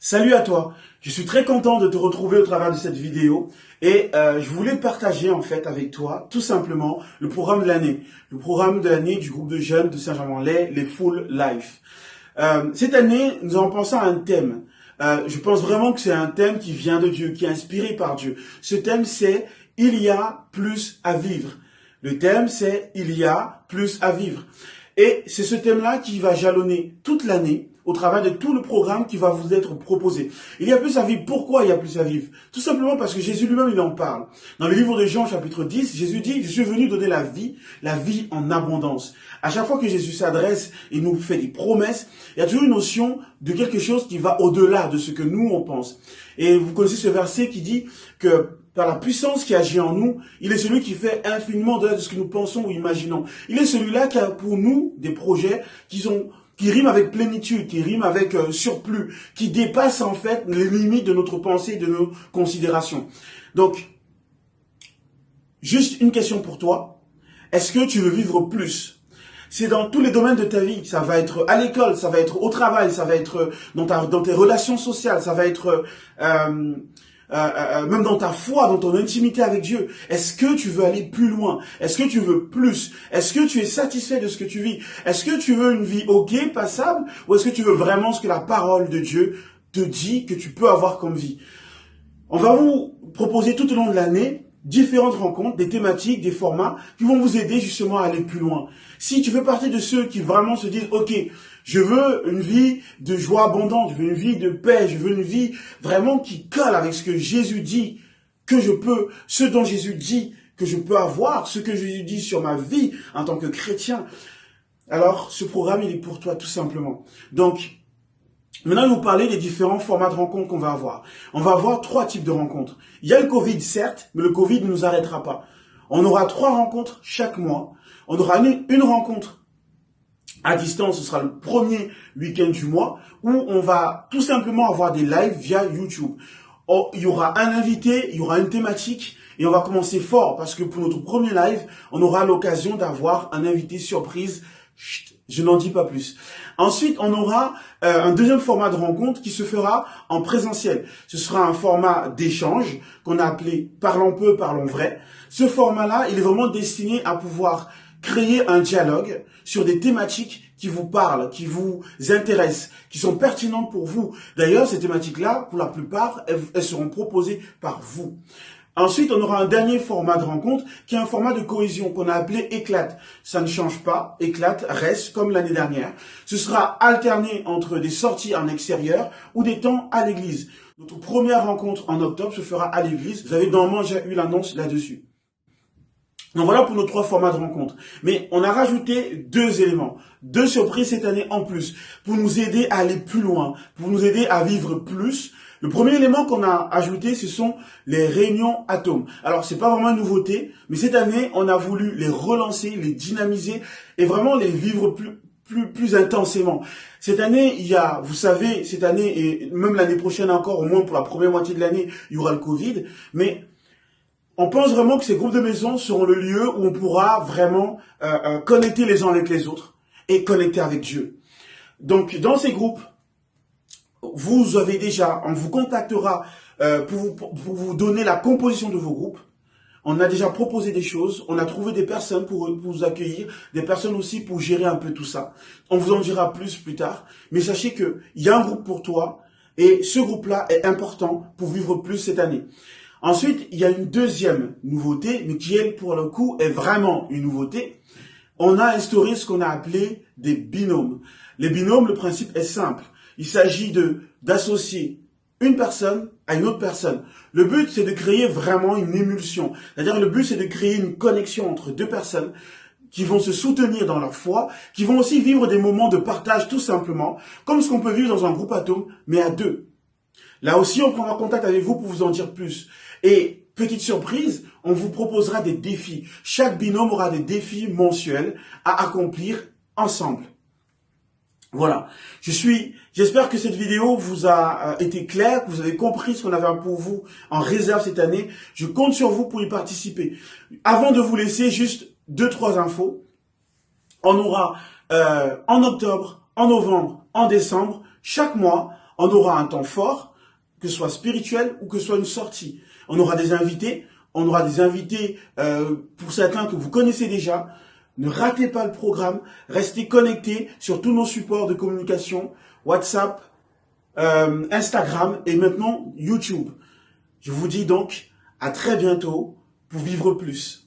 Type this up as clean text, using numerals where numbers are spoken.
Salut à toi, je suis très content de te retrouver au travers de cette vidéo et je voulais partager en fait avec toi tout simplement le programme de l'année. Le programme de l'année du groupe de jeunes de Saint-Germain-en-Laye, les Full Life. Cette année, nous avons pensé à un thème. Je pense vraiment que c'est un thème qui vient de Dieu, qui est inspiré par Dieu. Ce thème c'est « Il y a plus à vivre ». Le thème c'est « Il y a plus à vivre ». Et c'est ce thème-là qui va jalonner toute l'année au travers de tout le programme qui va vous être proposé. Il y a plus à vivre. Pourquoi il y a plus à vivre? Tout simplement parce que Jésus lui-même, il en parle. Dans le livre de Jean, chapitre 10, Jésus dit, je suis venu donner la vie en abondance. À chaque fois que Jésus s'adresse et nous fait des promesses, il y a toujours une notion de quelque chose qui va au-delà de ce que nous, on pense. Et vous connaissez ce verset qui dit que par la puissance qui agit en nous, il est celui qui fait infiniment au-delà de ce que nous pensons ou imaginons. Il est celui-là qui a pour nous des projets qui riment avec plénitude, qui riment avec surplus, qui dépassent en fait les limites de notre pensée et de nos considérations. Donc, juste une question pour toi. Est-ce que tu veux vivre plus? C'est dans tous les domaines de ta vie. Ça va être à l'école, ça va être au travail, ça va être dans tes relations sociales, ça va être même dans ta foi, dans ton intimité avec Dieu. Est-ce que tu veux aller plus loin? Est-ce que tu veux plus? Est-ce que tu es satisfait de ce que tu vis? Est-ce que tu veux une vie ok, passable? Ou est-ce que tu veux vraiment ce que la parole de Dieu te dit que tu peux avoir comme vie? On va vous proposer tout au long de l'année différentes rencontres, des thématiques, des formats qui vont vous aider justement à aller plus loin. Si tu fais partie de ceux qui vraiment se disent « Ok, je veux une vie de joie abondante, je veux une vie de paix, je veux une vie vraiment qui colle avec ce que Jésus dit que je peux, ce dont Jésus dit que je peux avoir, ce que Jésus dit sur ma vie en tant que chrétien. » Alors, ce programme, il est pour toi tout simplement. Donc, maintenant, je vais vous parler des différents formats de rencontres qu'on va avoir. On va avoir 3 types de rencontres. Il y a le Covid, certes, mais le Covid ne nous arrêtera pas. On aura 3 rencontres chaque mois. On aura une rencontre à distance, ce sera le premier week-end du mois, où on va tout simplement avoir des lives via YouTube. Il y aura un invité, il y aura une thématique, et on va commencer fort, parce que pour notre premier live, on aura l'occasion d'avoir un invité surprise. Chut, je n'en dis pas plus. Ensuite, on aura un deuxième format de rencontre qui se fera en présentiel. Ce sera un format d'échange qu'on a appelé « Parlons peu, parlons vrai ». Ce format-là, il est vraiment destiné à pouvoir créer un dialogue sur des thématiques qui vous parlent, qui vous intéressent, qui sont pertinentes pour vous. D'ailleurs, ces thématiques-là, pour la plupart, elles seront proposées par vous. Ensuite, on aura un dernier format de rencontre qui est un format de cohésion qu'on a appelé Éclate. Ça ne change pas, Éclate reste comme l'année dernière. Ce sera alterné entre des sorties en extérieur ou des temps à l'église. Notre première rencontre en octobre se fera à l'église. Vous avez normalement déjà eu l'annonce là-dessus. Donc voilà pour nos 3 formats de rencontres. Mais on a rajouté 2 éléments, 2 surprises cette année en plus, pour nous aider à aller plus loin, pour nous aider à vivre plus. Le premier élément qu'on a ajouté, ce sont les réunions atomes. Alors, c'est pas vraiment une nouveauté, mais cette année, on a voulu les relancer, les dynamiser et vraiment les vivre plus intensément. Cette année, vous savez, cette année et même l'année prochaine encore, au moins pour la première moitié de l'année, il y aura le Covid, mais on pense vraiment que ces groupes de maison seront le lieu où on pourra vraiment connecter les uns avec les autres et connecter avec Dieu. Donc, dans ces groupes, on vous contactera pour vous donner la composition de vos groupes. On a déjà proposé des choses, on a trouvé des personnes pour vous accueillir, des personnes aussi pour gérer un peu tout ça. On vous en dira plus tard, mais sachez qu'il y a un groupe pour toi et ce groupe-là est important pour vivre plus cette année. Ensuite, il y a une deuxième nouveauté, mais qui, elle, pour le coup, est vraiment une nouveauté. On a instauré ce qu'on a appelé des binômes. Les binômes, le principe est simple. Il s'agit d'associer une personne à une autre personne. Le but, c'est de créer vraiment une émulsion. C'est-à-dire, le but, c'est de créer une connexion entre 2 personnes qui vont se soutenir dans leur foi, qui vont aussi vivre des moments de partage tout simplement, comme ce qu'on peut vivre dans un groupe atome, mais à 2. Là aussi, on prendra contact avec vous pour vous en dire plus. Et petite surprise, on vous proposera des défis. Chaque binôme aura des défis mensuels à accomplir ensemble. Voilà. J'espère que cette vidéo vous a été claire, que vous avez compris ce qu'on avait pour vous en réserve cette année. Je compte sur vous pour y participer. Avant de vous laisser, juste 2-3 infos. On aura en octobre, en novembre, en décembre, chaque mois, On aura un temps fort, que ce soit spirituel ou que ce soit une sortie. On aura des invités. Pour certains que vous connaissez déjà. Ne ratez pas le programme. Restez connectés sur tous nos supports de communication, WhatsApp, Instagram et maintenant YouTube. Je vous dis donc à très bientôt pour vivre plus.